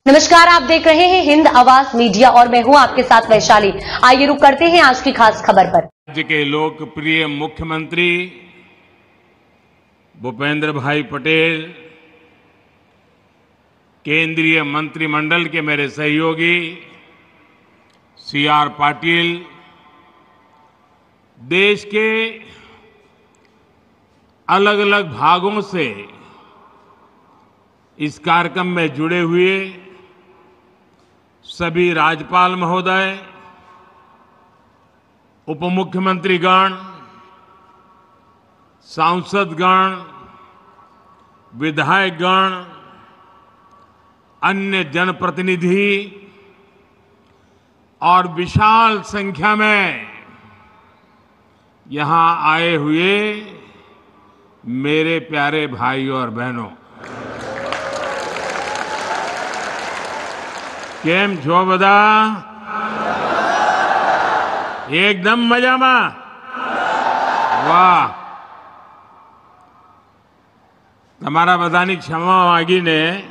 नमस्कार, आप देख रहे हैं हिंद आवाज मीडिया और मैं हूं आपके साथ वैशाली। आइए रुक करते हैं आज की खास खबर पर। राज्य के लोकप्रिय मुख्यमंत्री भूपेंद्र भाई पटेल, केंद्रीय मंत्रिमंडल के मेरे सहयोगी CR पाटिल, देश के अलग अलग भागों से इस कार्यक्रम में जुड़े हुए सभी राज्यपाल महोदय, उप मुख्यमंत्रीगण, सांसदगण, विधायकगण, अन्य जनप्रतिनिधि और विशाल संख्या में यहां आए हुए मेरे प्यारे भाइयों और बहनों, કેમ છો બધા? એકદમ મજામાં? વાહ! તમારા બધાની ક્ષમા માંગીને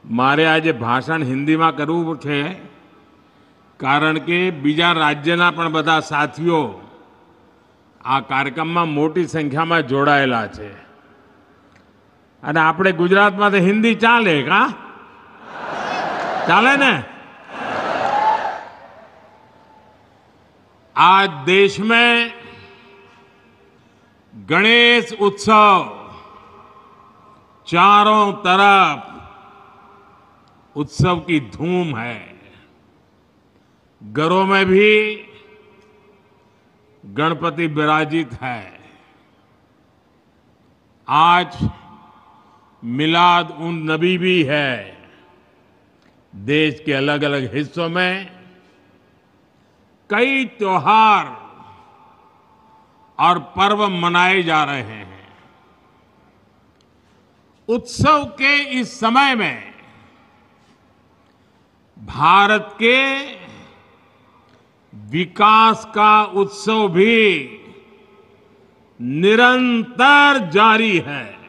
મારે આજે ભાષણ હિન્દીમાં કરવું છે, કારણ કે બીજા રાજ્યના પણ બધા સાથીઓ આ કાર્યક્રમમાં મોટી સંખ્યામાં જોડાયેલા છે અને આપણે ગુજરાતમાં તો હિન્દી ચાલે કા? चाले ने? आज देश में गणेश उत्सव चारों तरफ उत्सव की धूम है। घरों में भी गणपति विराजित है। आज मिलाद उन नबी भी है। देश के अलग अलग हिस्सों में कई त्योहार और पर्व मनाए जा रहे हैं। उत्सव के इस समय में भारत के विकास का उत्सव भी निरंतर जारी है।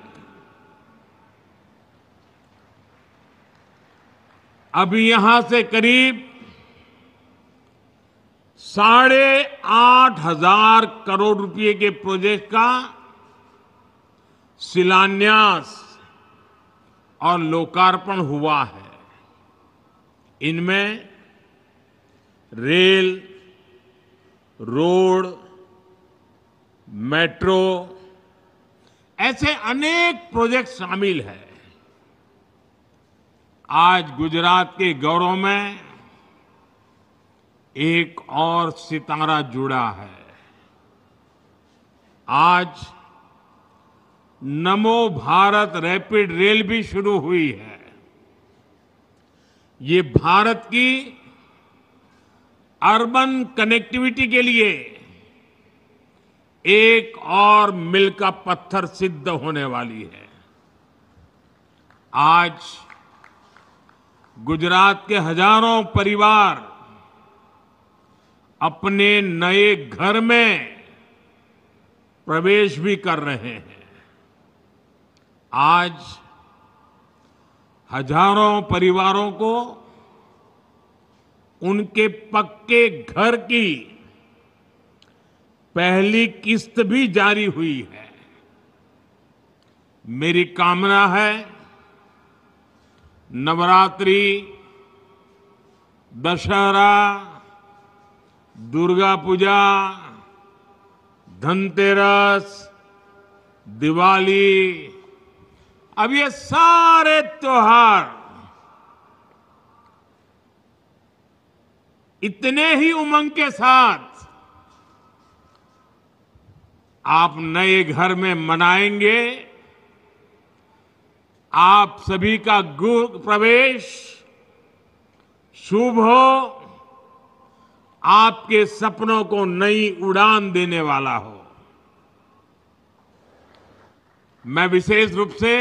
अभी यहां से करीब 8,500 करोड़ रुपए के प्रोजेक्ट का शिलान्यास और लोकार्पण हुआ है। इनमें रेल, रोड, मेट्रो ऐसे अनेक प्रोजेक्ट शामिल हैं। आज गुजरात के गौरव में एक और सितारा जुड़ा है। आज नमो भारत रैपिड रेल भी शुरू हुई है। ये भारत की अर्बन कनेक्टिविटी के लिए एक और मील का पत्थर सिद्ध होने वाली है। आज गुजरात के हजारों परिवार अपने नए घर में प्रवेश भी कर रहे हैं। आज हजारों परिवारों को उनके पक्के घर की पहली किस्त भी जारी हुई है। मेरी कामना है नवरात्रि, दशहरा, दुर्गा पूजा, धनतेरस, दिवाली, अब ये सारे त्योहार इतने ही उमंग के साथ आप नए घर में मनाएंगे। आप सभी का गृह प्रवेश शुभ हो, आपके सपनों को नई उड़ान देने वाला हो। मैं विशेष रूप से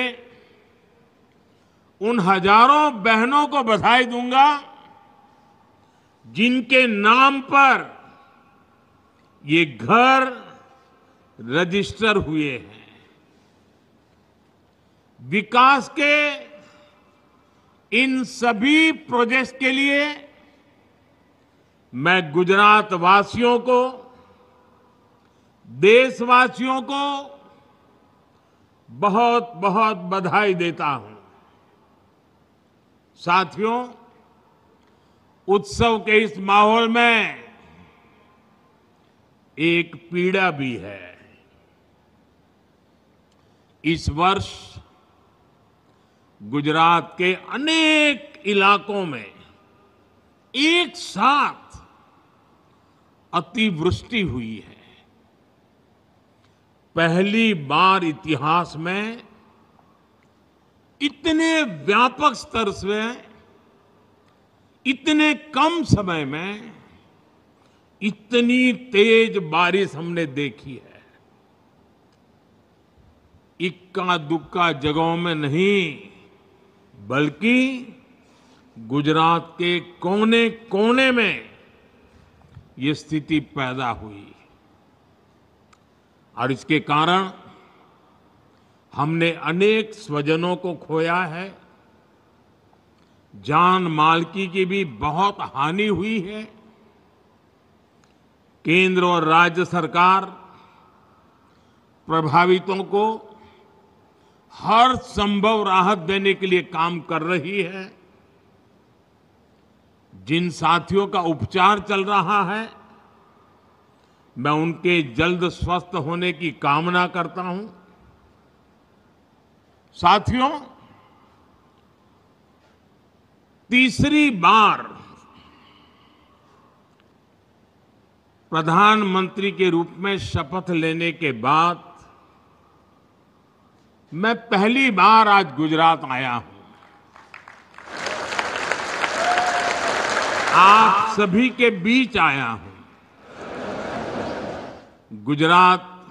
उन हजारों बहनों को बधाई दूंगा जिनके नाम पर ये घर रजिस्टर हुए हैं। विकास के इन सभी प्रोजेक्ट्स के लिए मैं गुजरात वासियों को, देशवासियों को बहुत बहुत बधाई देता हूं। साथियों, उत्सव के इस माहौल में एक पीड़ा भी है। इस वर्ष गुजरात के अनेक इलाकों में एक साथ अतिवृष्टि हुई है। पहली बार इतिहास में इतने व्यापक स्तर से इतने कम समय में इतनी तेज बारिश हमने देखी है। इक्का दुक्का जगहों में नहीं, बल्कि गुजरात के कोने कोने में ये स्थिति पैदा हुई और इसके कारण हमने अनेक स्वजनों को खोया है। जान माल की भी बहुत हानि हुई है। केंद्र और राज्य सरकार प्रभावितों को हर संभव राहत देने के लिए काम कर रही है। जिन साथियों का उपचार चल रहा है, मैं उनके जल्द स्वस्थ होने की कामना करता हूं। साथियों, तीसरी बार प्रधानमंत्री के रूप में शपथ लेने के बाद मैं पहली बार आज गुजरात आया हूं। आप सभी के बीच आया हूं। गुजरात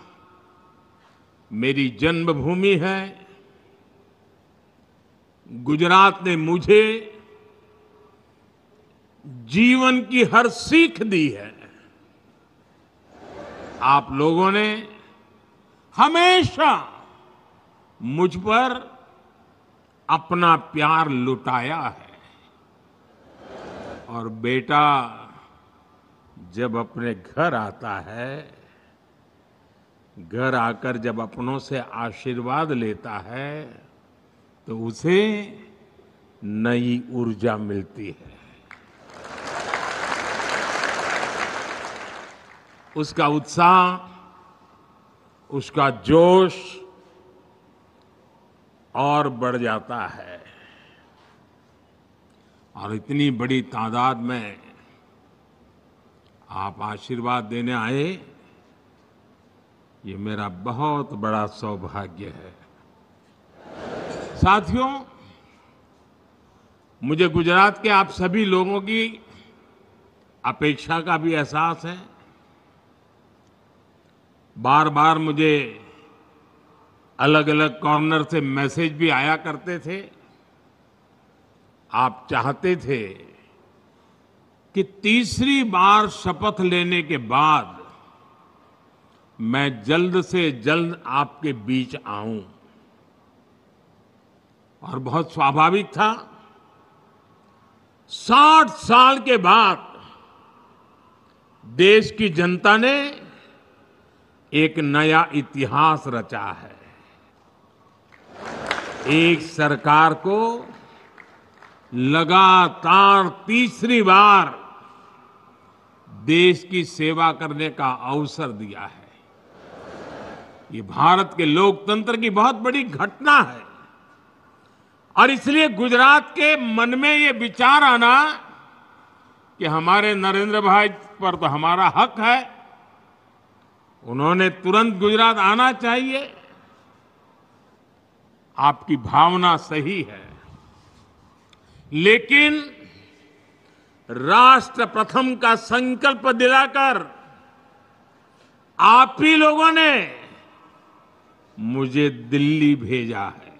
मेरी जन्मभूमि है। गुजरात ने मुझे जीवन की हर सीख दी है। आप लोगों ने हमेशा मुझ पर अपना प्यार लुटाया है। और बेटा जब अपने घर आता है, घर आकर जब अपनों से आशीर्वाद लेता है, तो उसे नई ऊर्जा मिलती है। उसका उत्साह, उसका जोश और बढ़ जाता है। और इतनी बड़ी तादाद में आप आशीर्वाद देने आए, ये मेरा बहुत बड़ा सौभाग्य है। साथियों, मुझे गुजरात के आप सभी लोगों की अपेक्षा का भी एहसास है। बार बार मुझे अलग अलग कॉर्नर से मैसेज भी आया करते थे। आप चाहते थे कि तीसरी बार शपथ लेने के बाद मैं जल्द से जल्द आपके बीच आऊं। और बहुत स्वाभाविक था। 60 साल के बाद देश की जनता ने एक नया इतिहास रचा है। एक सरकार को लगातार तीसरी बार देश की सेवा करने का अवसर दिया है। ये भारत के लोकतंत्र की बहुत बड़ी घटना है। और इसलिए गुजरात के मन में ये विचार आना कि हमारे नरेंद्र भाई पर तो हमारा हक है, उन्होंने तुरंत गुजरात आना चाहिए, आपकी भावना सही है। लेकिन राष्ट्र प्रथम का संकल्प दिलाकर आप ही लोगों ने मुझे दिल्ली भेजा है।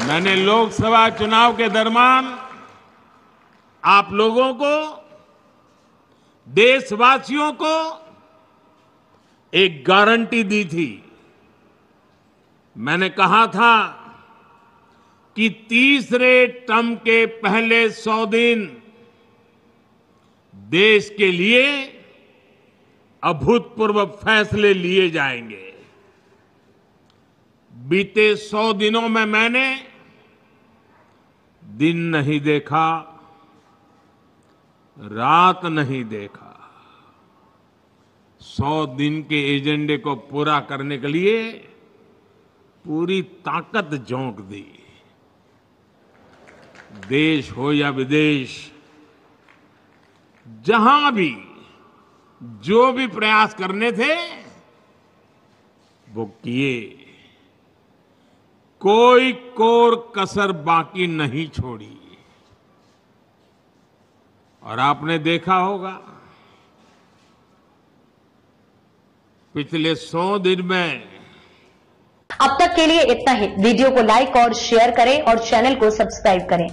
मैंने लोकसभा चुनाव के दरमियान आप लोगों को, देशवासियों को एक गारंटी दी थी। मैंने कहा था कि तीसरे टर्म के पहले 100 दिन देश के लिए अभूतपूर्व फैसले लिए जाएंगे। बीते 100 दिनों में मैंने दिन नहीं देखा, रात नहीं देखा। 100 दिन के एजेंडे को पूरा करने के लिए पूरी ताकत झोंक दी। देश हो या विदेश, जहां भी जो भी प्रयास करने थे वो किए, कोई कोर कसर बाकी नहीं छोड़ी। और आपने देखा होगा पिछले 100 दिन में। अब तक के लिए इतना ही। वीडियो को लाइक और शेयर करें और चैनल को सब्सक्राइब करें।